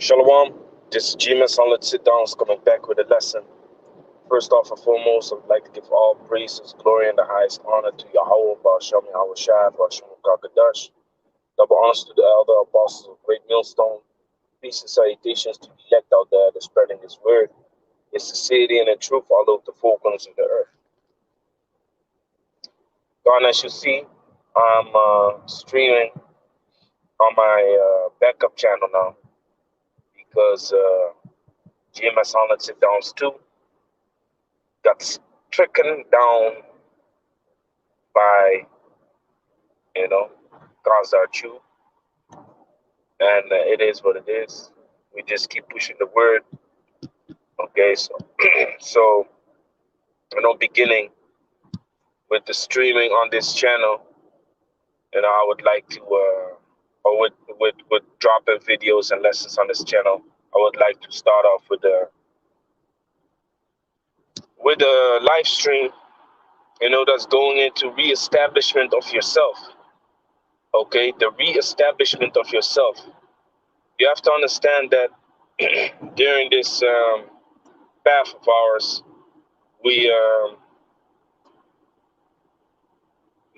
Shalom, this is GmsHollandSitdowns coming back with a lesson. First off and foremost, I would like to give all praises, glory, and the highest honor to Yahweh, Ba'ashem Yahweh Shai, Ba'ashem Kakadash. Double honors to the elder apostles of Great Millstone. Peace and salutations to the elect out there that's spreading his word, his sincerity and in truth all over the four corners of the earth. God, as you see, I'm streaming on my backup channel now because GmsHollandSitdowns2 got stricken down by, God's our truth. And it is what it is. We just keep pushing the word. Okay, so beginning with the streaming on this channel, I would like to, or with dropping videos and lessons on this channel, I would like to start off with a live stream, that's going into reestablishment of yourself. Okay, the reestablishment of yourself. You have to understand that during this path of ours, we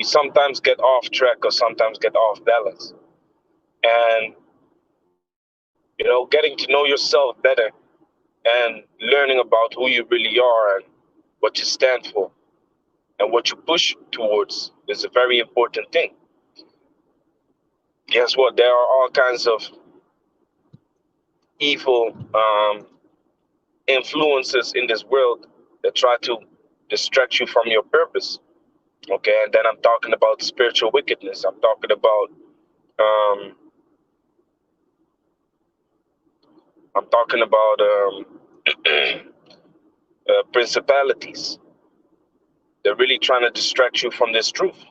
sometimes get off track or sometimes get off balance. And, getting to know yourself better and learning about who you really are and what you stand for and what you push towards is a very important thing. Guess what? There are all kinds of evil influences in this world that try to distract you from your purpose. Okay, and then I'm talking about spiritual wickedness. I'm talking about principalities. They're really trying to distract you from this truth.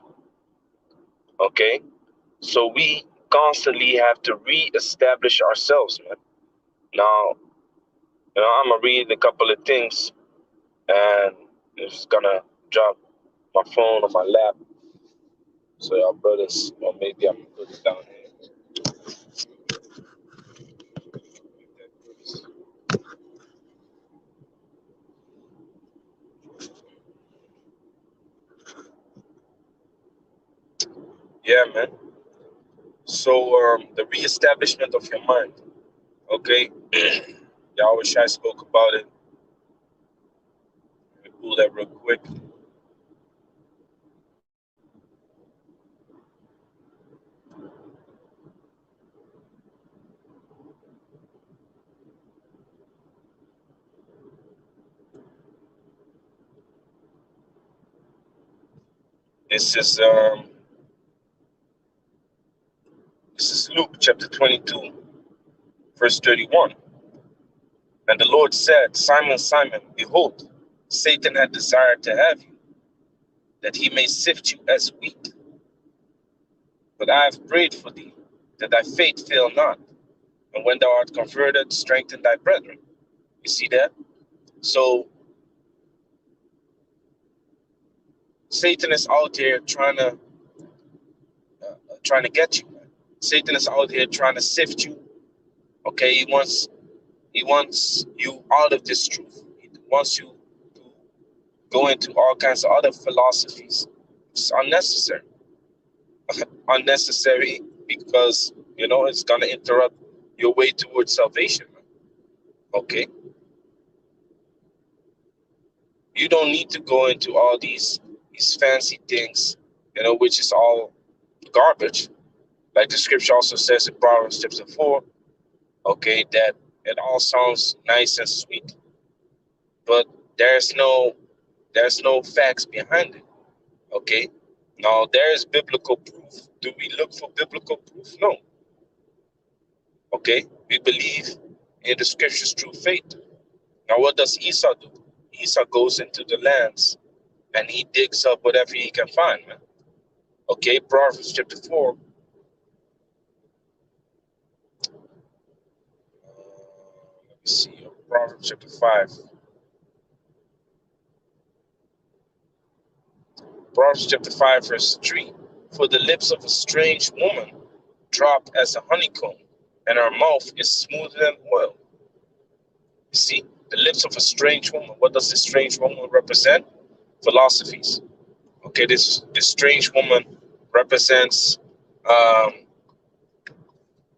Okay, so we constantly have to reestablish ourselves, man. Now, I'm gonna read a couple of things, and it's gonna drop my phone on my lap. So y'all brothers, or maybe I'm gonna put it down here. Yeah, man. So the reestablishment of your mind. Okay, Yahweh Shai spoke about it. Let me pull that real quick. This is Luke chapter 22, verse 31. And the Lord said, Simon, Simon, behold, Satan had desired to have you, that he may sift you as wheat. But I have prayed for thee, that thy faith fail not. And when thou art converted, strengthen thy brethren. You see that? So Satan is out here trying to get you. Satan is out here trying to sift you. Okay, he wants you out of this truth. He wants you to go into all kinds of other philosophies. It's unnecessary. Unnecessary because it's gonna interrupt your way towards salvation. Okay, you don't need to go into all these fancy things, which is all garbage. Like the scripture also says in Proverbs chapter 4, okay, that it all sounds nice and sweet, but there's no facts behind it. Okay, now there is biblical proof. Do we look for biblical proof? No. Okay, we believe in the scriptures through faith. Now what does Esau do? Esau goes into the lands and he digs up whatever he can find, man. Okay, Proverbs chapter 4. Let me see, Proverbs chapter 5. Proverbs chapter 5, verse 3. For the lips of a strange woman drop as a honeycomb, and her mouth is smoother than oil. You see, the lips of a strange woman. What does this strange woman represent? Philosophies. Okay, this strange woman represents um,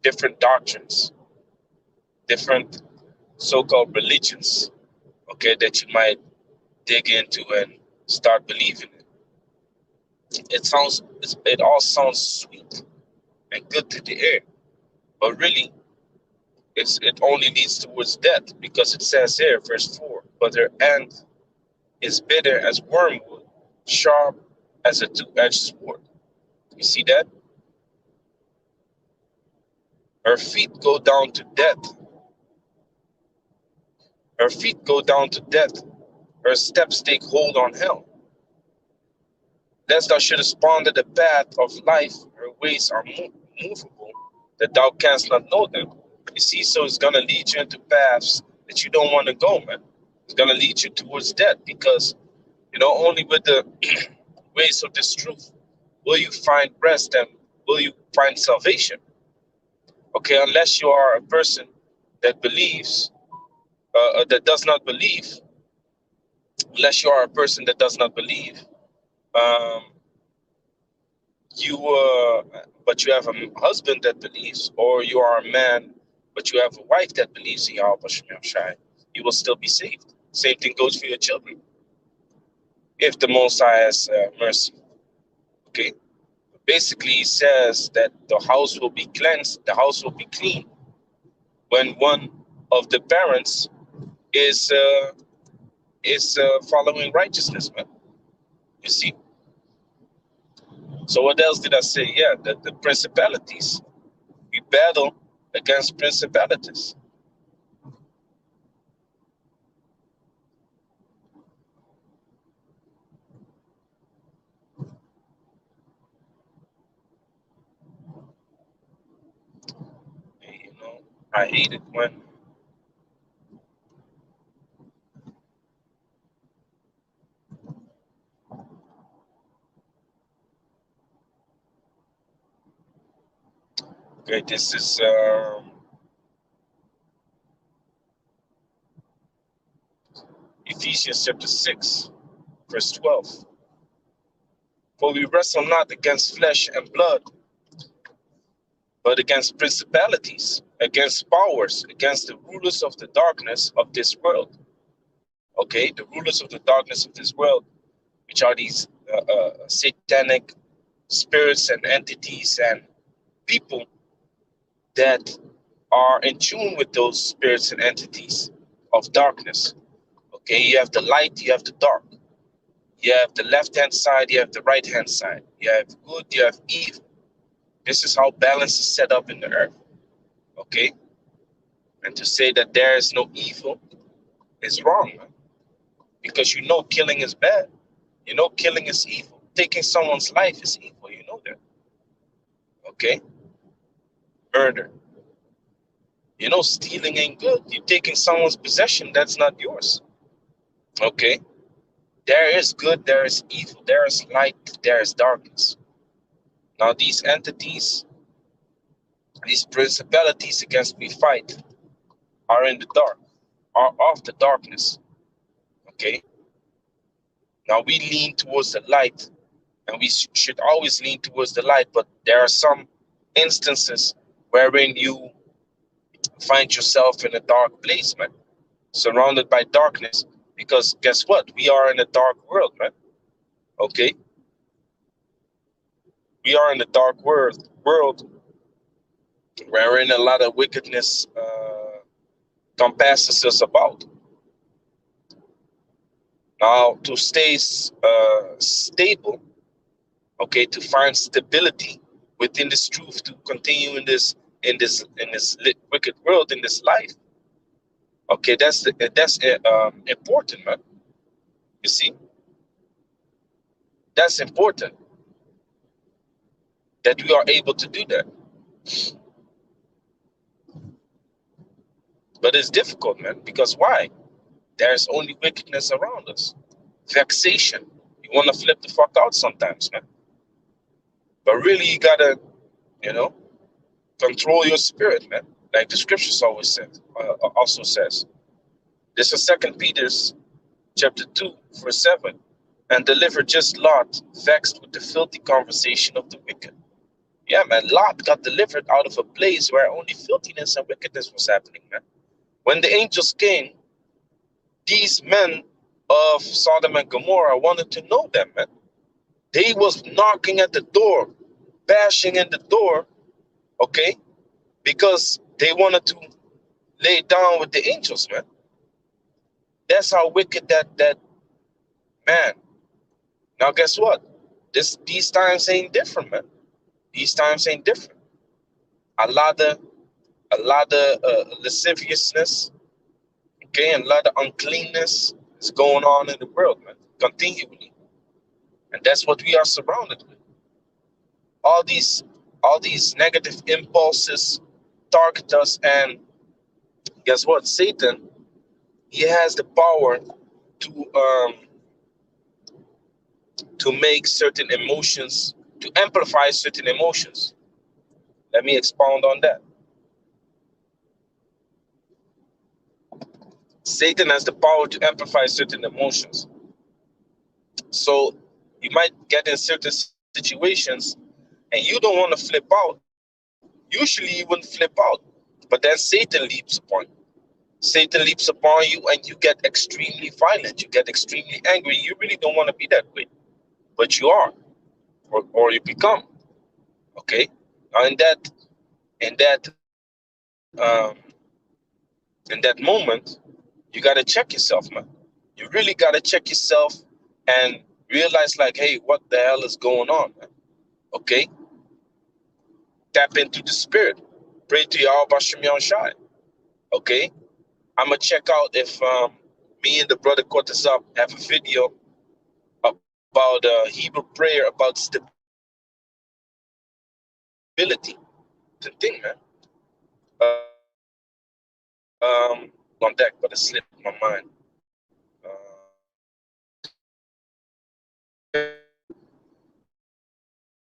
different doctrines, different so-called religions. Okay, that you might dig into and start believing in. It all sounds sweet and good to the ear, but really, it only leads towards death, because it says here, verse 4, but their end is bitter as wormwood, sharp as a two-edged sword. You see that? Her feet go down to death. Her feet go down to death. Her steps take hold on hell. Lest thou shouldest ponder the path of life, her ways are movable, that thou canst not know them. You see, so it's going to lead you into paths that you don't want to go, man. It's going to lead you towards death, because, only with the ways of this truth will you find rest and will you find salvation. Okay, unless you are a person that believes, that does not believe, unless you are a person that does not believe, um, but you have a husband that believes, or you are a man, but you have a wife that believes in Yahweh Shem Shai, you will still be saved. Same thing goes for your children, if the Most High has mercy. Okay, basically, he says that the house will be cleansed, the house will be clean when one of the parents is following righteousness, man. You see. So what else did I say? Yeah, the principalities. We battle against principalities. You know, I hate it when okay, this is Ephesians chapter 6, verse 12. For we wrestle not against flesh and blood, but against principalities, against powers, against the rulers of the darkness of this world. Okay, the rulers of the darkness of this world, which are these satanic spirits and entities and people that are in tune with those spirits and entities of darkness. Okay, you have the light, you have the dark. You have the left hand side, you have the right hand side. You have good, you have evil. This is how balance is set up in the earth. Okay, and to say that there is no evil is wrong, man. Because killing is bad. Killing is evil. Taking someone's life is evil. You know that. Okay, murder. Stealing ain't good. You're taking someone's possession that's not yours. Okay, there is good, there is evil, there is light, there is darkness. Now these entities, these principalities against we fight are in the dark, are of the darkness. Okay, now we lean towards the light, and we should always lean towards the light, but there are some instances wherein you find yourself in a dark place, man, surrounded by darkness, because guess what, we are in a dark world, man. Okay, we are in a dark world wherein a lot of wickedness compasses us about. Now, to stay stable, okay, to find stability within this truth, to continue in this wicked world, in this life. Okay, that's important, man. You see, that's important that we are able to do that. But it's difficult, man, because why? There's only wickedness around us. Vexation. You want to flip the fuck out sometimes, man. But really, you gotta, control your spirit, man. like the scriptures always said, also says. This is Second Peter's chapter 2, verse 7. And deliver just Lot, vexed with the filthy conversation of the wicked. Yeah, man, Lot got delivered out of a place where only filthiness and wickedness was happening, man. When the angels came, these men of Sodom and Gomorrah wanted to know them, man. They was knocking at the door, bashing in the door, okay, because they wanted to lay down with the angels, man. That's how wicked that man. Now, guess what? These times ain't different, man. These times ain't different. A lot of lasciviousness, okay, and a lot of uncleanness is going on in the world, man, continually, and that's what we are surrounded with. All these negative impulses target us, and guess what? Satan, he has the power to make certain emotions, to amplify certain emotions. Let me expound on that. Satan has the power to amplify certain emotions. So you might get in certain situations and you don't want to flip out. Usually you wouldn't flip out, but then Satan leaps upon you. Satan leaps upon you and you get extremely violent. You get extremely angry. You really don't want to be that way, but you are, or you become. Okay, now in that moment, you gotta check yourself, man. You really gotta check yourself and realize, like, hey, what the hell is going on, man? Okay, tap into the spirit. Pray to Yahweh Bashem Shai. Okay, I'm gonna check out if me and the brother Cortezop have a video about Hebrew prayer about stability. The thing, man. On deck, but it slipped my mind.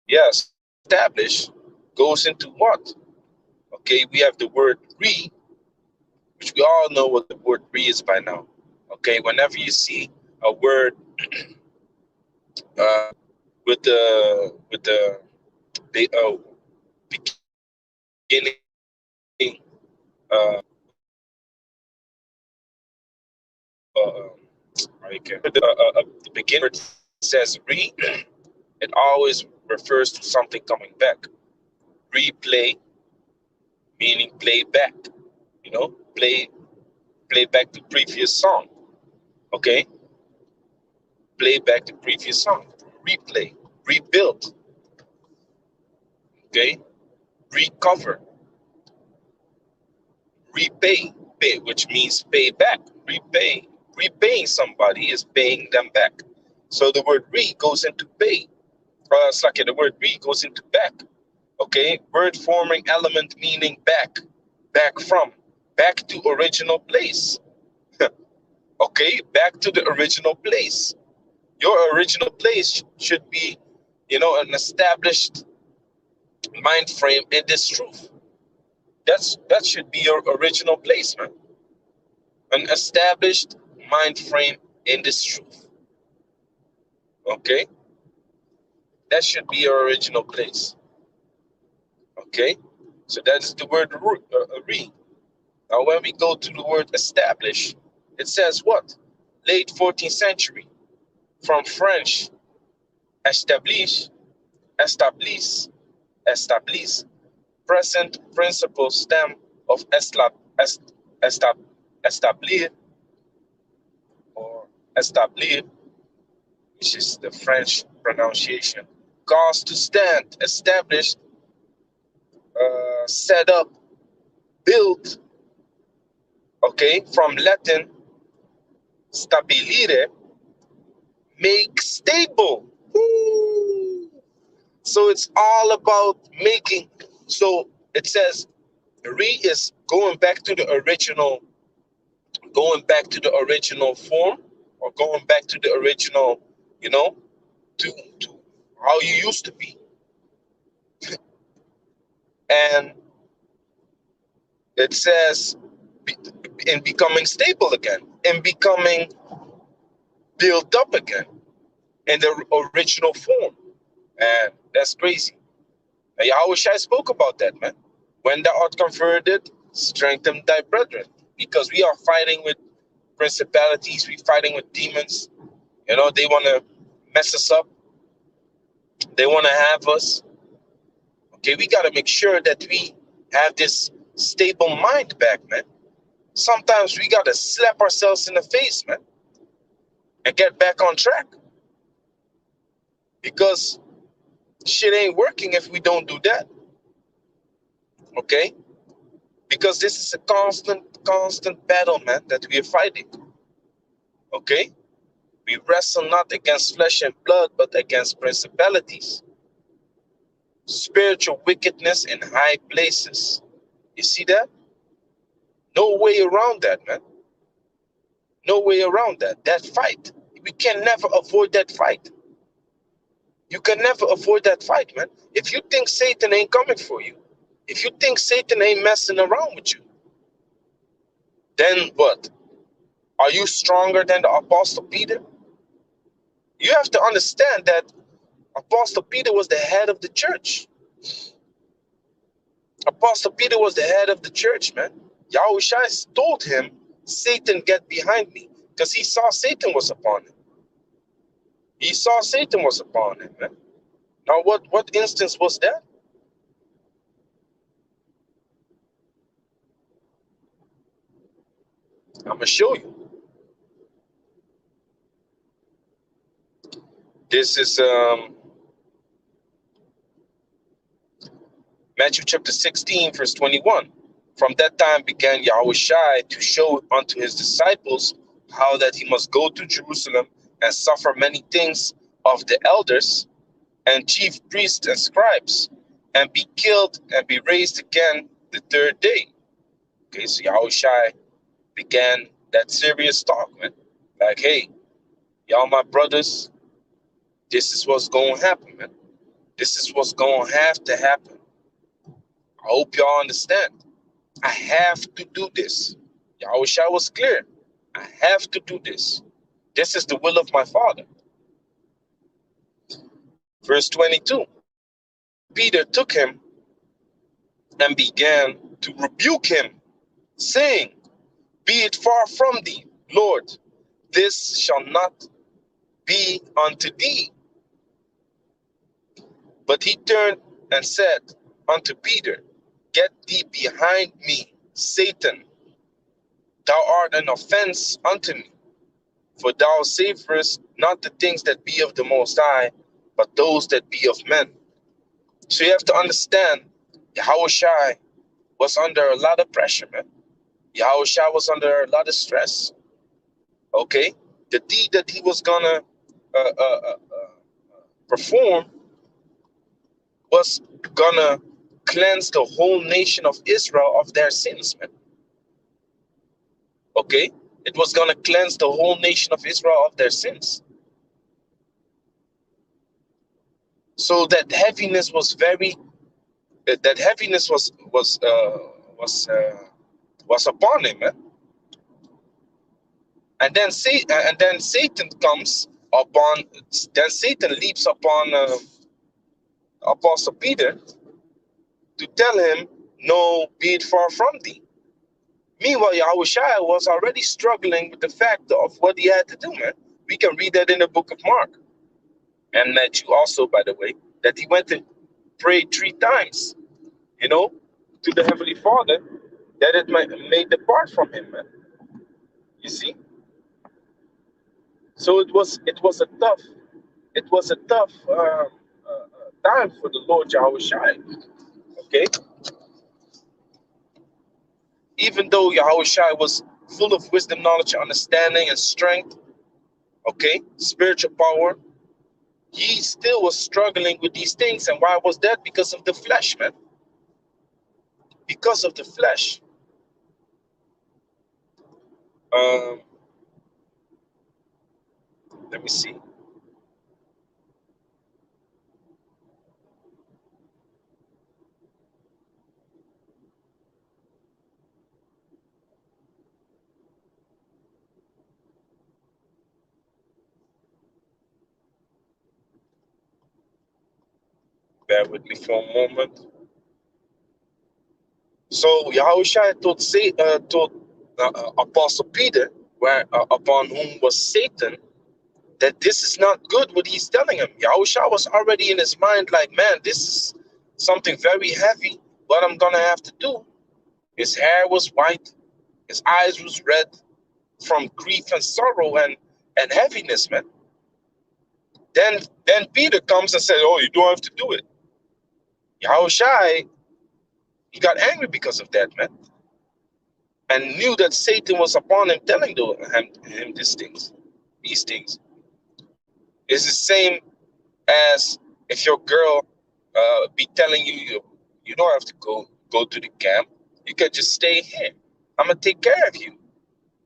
Yes, establish goes into what? Okay, we have the word re, which we all know what the word re is by now. Okay, whenever you see a word uh, with the beginning the beginner says re, it always refers to something coming back. Replay, meaning play back. You know, play back the previous song. Okay, play back the previous song. Replay, rebuild. Okay, recover, repay, pay, which means pay back. Repaying somebody is paying them back. So the word re goes into pay. It's like the word re goes into back. Okay, word forming element meaning back from, back to original place. Okay, back to the original place. Your original place should be, an established mind frame in this truth. That should be your original place, man. An established mind frame in this truth. Okay, that should be your original place. Okay, so that is the word re. Now, when we go to the word establish, it says what? Late 14th century, from French, establish, établir, établir, present principle stem of établir or établir, which is the French pronunciation. Cause to stand, established, set up, built, okay, from Latin, stabilire, make stable. Woo! So it's all about making. So it says re is going back to the original form, or going back to the original, to how you used to be. And It says in becoming stable again, in becoming built up again in the original form. And that's crazy. And Yahweh Shai spoke about that, man. When thou art converted, strengthen thy brethren. Because we are fighting with principalities, we're fighting with demons. You know, they want to mess us up, they want to have us. Okay, we got to make sure that we have this stable mind back, man. Sometimes we got to slap ourselves in the face, man, and get back on track. Because shit ain't working if we don't do that. Okay? Because this is a constant battle, man, that we are fighting. Okay? We wrestle not against flesh and blood, but against principalities, spiritual wickedness in high places. You see that? No way around that, man. No way around that. That fight. We can never avoid that fight. You can never avoid that fight, man. If you think Satan ain't coming for you, if you think Satan ain't messing around with you, then what? Are you stronger than the Apostle Peter? You have to understand that Apostle Peter was the head of the church. Apostle Peter was the head of the church, man. Yahushua told him, Satan, get behind me. Because he saw Satan was upon him. He saw Satan was upon him, man. Now, what instance was that? I'm going to show you. This is Matthew chapter 16, verse 21. From that time began Yahushua to show unto his disciples how that he must go to Jerusalem and suffer many things of the elders and chief priests and scribes, and be killed and be raised again the third day. Okay, so Yahushua began that serious talk, man. Like, hey, y'all my brothers, this is what's going to happen, man. This is what's going to have to happen. I hope y'all understand. I have to do this. Yahushua was clear. I have to do this. This is the will of my Father. Verse 22. Peter took him and began to rebuke him, saying, Be it far from thee, Lord, this shall not be unto thee. But he turned and said unto Peter, Get thee behind me, Satan. Thou art an offense unto me, for thou savorest not the things that be of the Most High, but those that be of men. So you have to understand, Yahushua was under a lot of pressure, man. Yahushua was under a lot of stress. Okay? The deed that he was gonna perform was gonna cleanse the whole nation of Israel of their sins, man. Okay? It was gonna cleanse the whole nation of Israel of their sins. So that heaviness was was upon him, man. And then Satan comes upon. Then Satan leaps upon Apostle Peter to tell him, "No, be it far from thee." Meanwhile, Yahushua was already struggling with the fact of what he had to do, man. We can read that in the book of Mark and Matthew also, by the way, that he went and prayed 3 times, you know, to the Heavenly Father that it may depart from him, man. You see? So it was a tough time for the Lord Yahushua. Okay, even though Yahushua was full of wisdom, knowledge, understanding, and strength, okay, spiritual power, he still was struggling with these things. And why was that? Because of the flesh, man. Because of the flesh. Um, Let me see. Bear with me for a moment. So Yahushua told Apostle Peter, where upon whom was Satan, that this is not good what he's telling him. Yahushua was already in his mind like, man, this is something very heavy. What I'm gonna have to do. His hair was white, his eyes was red from grief and sorrow and heaviness, man. Then Peter comes and said, oh, you don't have to do it. Yahushua, he got angry because of that, man, and knew that Satan was upon him, telling him these things. It's the same as if your girl be telling you don't have to go to the camp. You can just stay here. I'm gonna take care of you.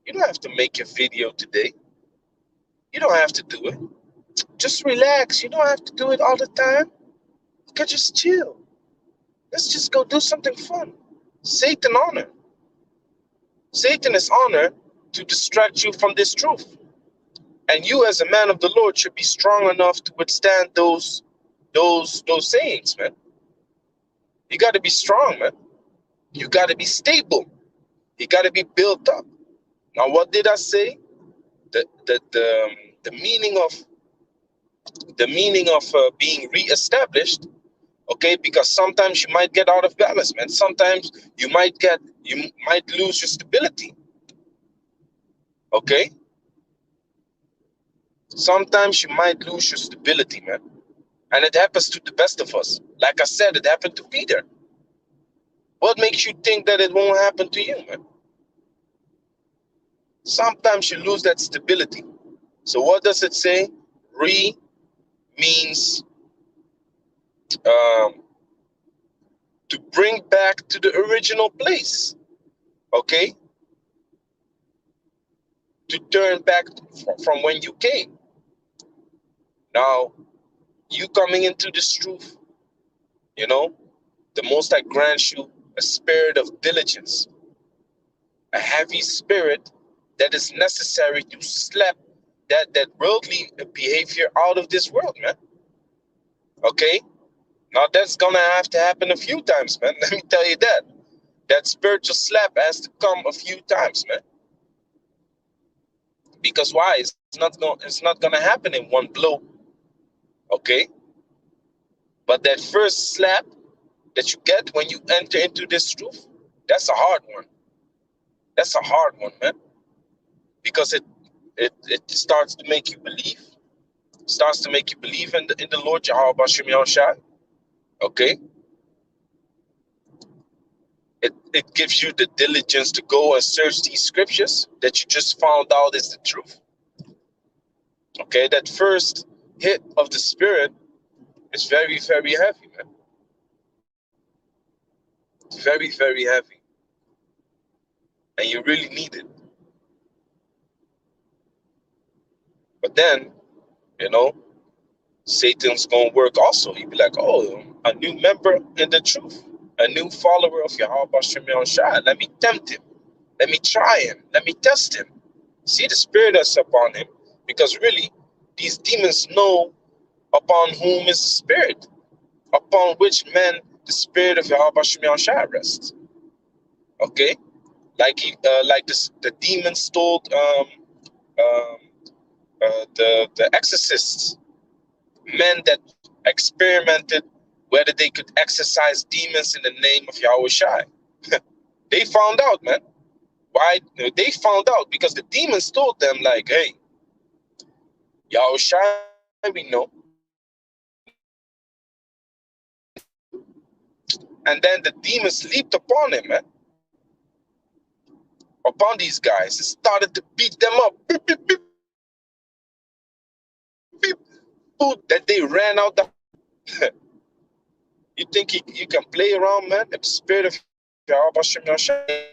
You don't have to make your video today. You don't have to do it. Just relax. You don't have to do it all the time. You can just chill. Let's just go do something fun. Satan honor. Satan is honor to distract you from this truth. And you as a man of the Lord should be strong enough to withstand those sayings, man. You got to be strong, man. You got to be stable. You got to be built up. Now, what did I say? The meaning of being reestablished. Okay, because sometimes you might get out of balance, man. Sometimes you might lose your stability. Okay, sometimes you might lose your stability, man, and it happens to the best of us. Like I said, it happened to Peter. What makes you think that it won't happen to you, man? Sometimes you lose that stability. So what does it say? Re means to bring back to the original place. Okay, to turn back from when you came. Now, you coming into this truth, you know, the Most High grants you a spirit of diligence, a heavy spirit that is necessary to slap that worldly behavior out of this world, man. Okay? Now, that's gonna have to happen a few times, man. Let me tell you that. That spiritual slap has to come a few times, man. Because why? It's not gonna happen in one blow. Okay? But that first slap that you get when you enter into this truth, that's a hard one. That's a hard one, man. Because it starts to make you believe. Starts to make you believe in the Lord Jehovah Bashem Yahushua. Okay? It gives you the diligence to go and search these scriptures that you just found out is the truth. Okay, that first hit of the spirit is very, very heavy, man. It's very, very heavy. And you really need it. But then, you know, Satan's gonna work also. He'd be like, oh, a new member in the truth, a new follower of Yahweh Shem Yahushua. Let me tempt him. Let me try him. Let me test him. See the spirit that's upon him. Because really, these demons know upon whom is the spirit, upon which men the spirit of Yahweh Shem Yahushua rests. Okay? Like the demons told the exorcists, men that experimented whether they could exorcise demons in the name of Yahweh Shai. They found out, man. Why? They found out because the demons told them, like, hey, Yahweh Shai, we know. And then the demons leaped upon him, man. Upon these guys. It started to beat them up. Beep, beep, beep, beep. That they ran out the You think you can play around, man? The spirit of Yahweh Shem Yahushua.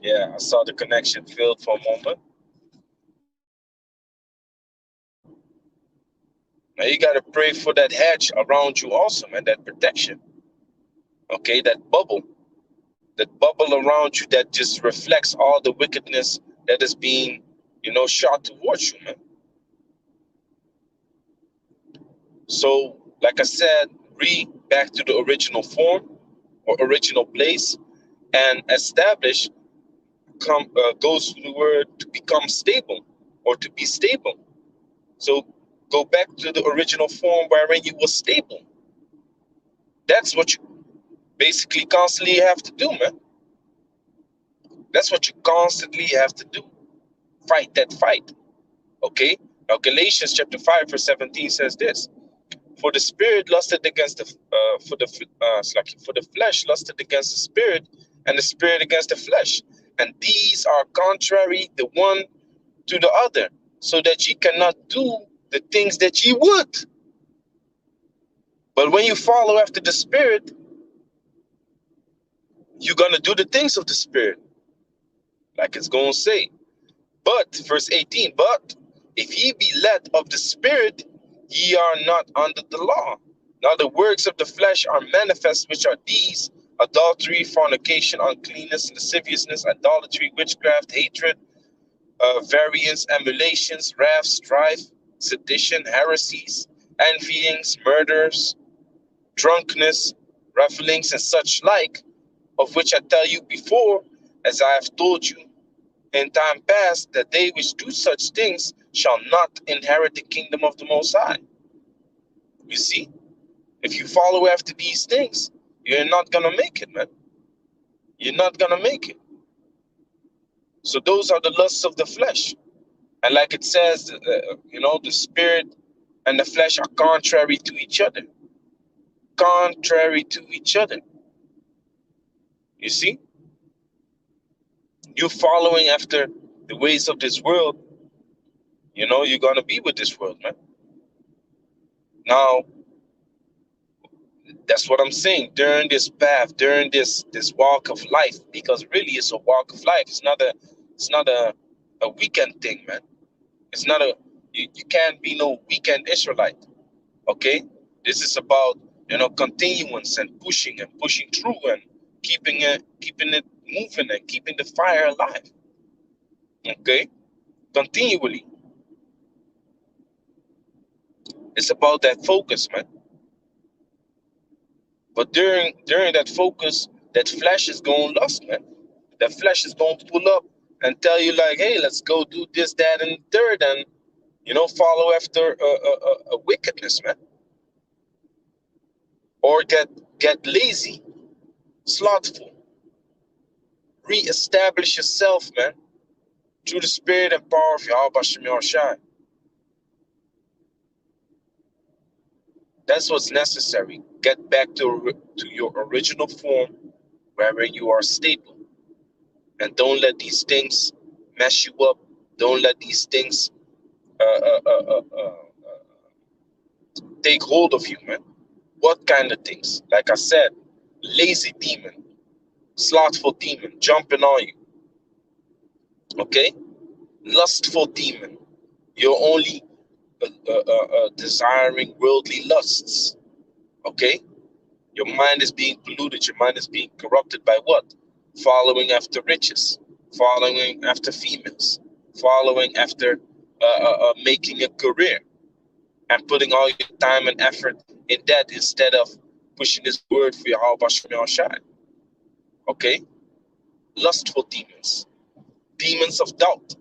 Yeah, I saw the connection failed for a moment. Now you got to pray for that hedge around you also, man, that protection. Okay, that bubble around you that just reflects all the wickedness that is being, shot towards you, man. So, like I said, read back to the original form or original place and establish goes to the word to become stable or to be stable. So go back to the original form wherein you were stable. That's what you basically constantly have to do, man. That's what you constantly have to do. Fight that fight. Okay? Now Galatians chapter 5 verse 17 says this. For the spirit lusted against the for the flesh lusted against the spirit, and the spirit against the flesh. And these are contrary the one to the other, so that ye cannot do the things that ye would. But when you follow after the spirit, you're gonna do the things of the spirit, like it's gonna say. But verse 18, but if ye be led of the spirit, ye are not under the law. Now the works of the flesh are manifest, which are these: adultery, fornication, uncleanness, lasciviousness, idolatry, witchcraft, hatred, variance, emulations, wrath, strife, sedition, heresies, envyings, murders, drunkenness, revelings, and such like, of which I tell you before, as I have told you in time past, that they which do such things shall not inherit the kingdom of the Most High. You see, if you follow after these things, you're not gonna make it, man. You're not gonna make it. So those are the lusts of the flesh. And like it says, the spirit and the flesh are contrary to each other. Contrary to each other. You see? You following after the ways of this world, you're going to be with this world, man. Now, that's what I'm saying. During this path, during this walk of life, because really it's a walk of life. It's not a weekend thing, man. It's not you can't be no weekend Israelite. Okay, this is about continuance and pushing through and keeping it moving and keeping the fire alive. Okay, continually. It's about that focus, man. But during that focus, that flesh is going lost, man. That flesh is going to pull up and tell you like, hey, let's go do this, that, and third, and follow after a wickedness, man. Or get lazy, slothful. Reestablish yourself, man, through the spirit and power of Yahweh Shem Yahushai. That's what's necessary. Get back to your original form, wherever you are stable, and don't let these things mess you up. Don't let these things take hold of you, man. What kind of things? Like I said, lazy demon, slothful demon jumping on you. Okay, lustful demon. You're only desiring worldly lusts. Okay, your mind is being polluted. Your mind is being corrupted by what? Following after riches, following after females, following after making a career, and putting all your time and effort in that instead of pushing this word for Yahweh Shem Shai. Okay? Lustful demons, demons of doubt.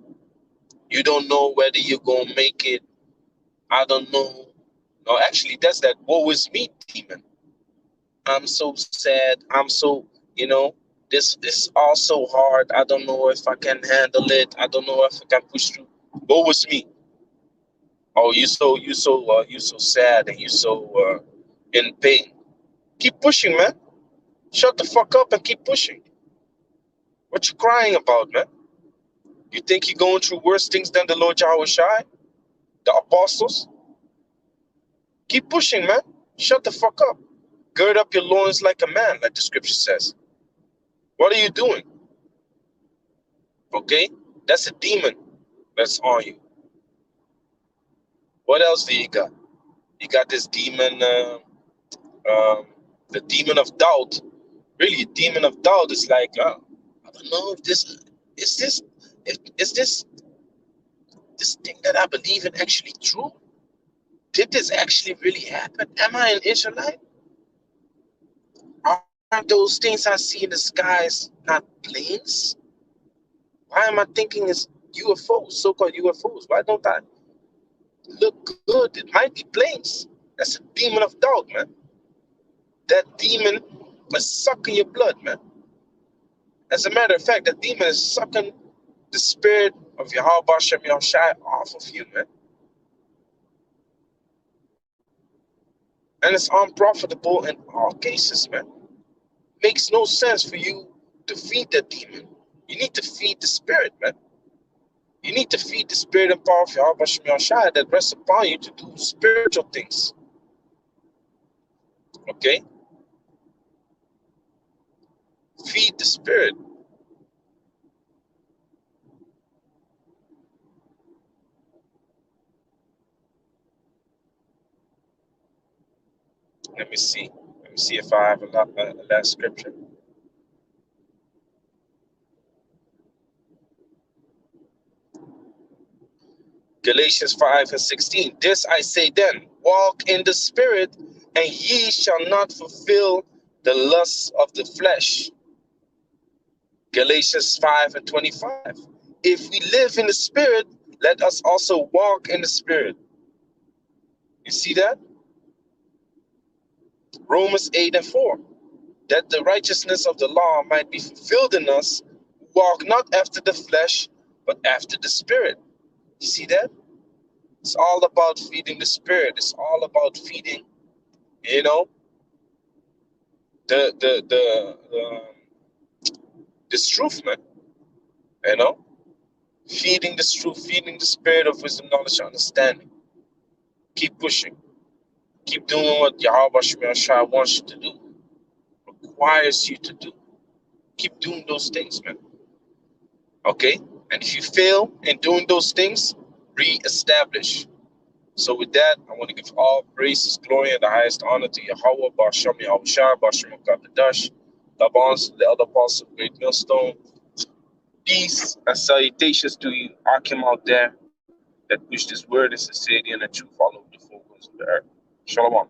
You don't know whether you're going to make it. I don't know. No, actually, that's that woe is me demon. I'm so sad. I'm so, this is all so hard. I don't know if I can handle it. I don't know if I can push through. Woe is me. Oh, you so sad and you so in pain. Keep pushing, man. Shut the fuck up and keep pushing. What you crying about, man? You think you're going through worse things than the Lord Yahweh Shai, the apostles? Keep pushing, man. Shut the fuck up. Gird up your loins like a man, like the scripture says. What are you doing? Okay? That's a demon that's on you. What else do you got? You got this demon, the demon of doubt. Really, a demon of doubt is like, I don't know if this is this is this thing that I believe in actually true. Did this actually really happen? Am I an Israelite? Aren't those things I see in the skies not planes? Why am I thinking it's UFOs, so-called UFOs? Why don't I look good? It might be planes. That's a demon of doubt, man. That demon is sucking your blood, man. As a matter of fact, that demon is sucking the spirit of Yahweh Shem Yahushai off of you, man. And it's unprofitable in all cases, man. Makes no sense for you to feed that demon. You need to feed the spirit, man. You need to feed the spirit and power of Yahweh Shem Yahushai that rests upon you to do spiritual things. Okay? Feed the spirit. Let me see. Let me see if I have a last scripture. Galatians 5:16. This I say then, walk in the spirit, and ye shall not fulfill the lusts of the flesh. Galatians 5:25. If we live in the spirit, let us also walk in the spirit. You see that? Romans 8:4. That the righteousness of the law might be fulfilled in us, walk not after the flesh, but after the spirit. You see that? It's all about feeding the spirit. It's all about feeding, you know, this truth, man. You know, feeding this truth, feeding the spirit of wisdom, knowledge, and understanding. Keep pushing. Keep doing what Yahweh Shai wants you to do, requires you to do. Keep doing those things, man. Okay? And if you fail in doing those things, re-establish. So with that, I want to give all praises, glory, and the highest honor to Yahweh, Basham Yahushua, Basham Kadadash, Labans, the other apostles of Great Millstone. Peace and salutations to you, Akim out there that push this word in sincerity and the truth all over the four corners of the earth. Shalom.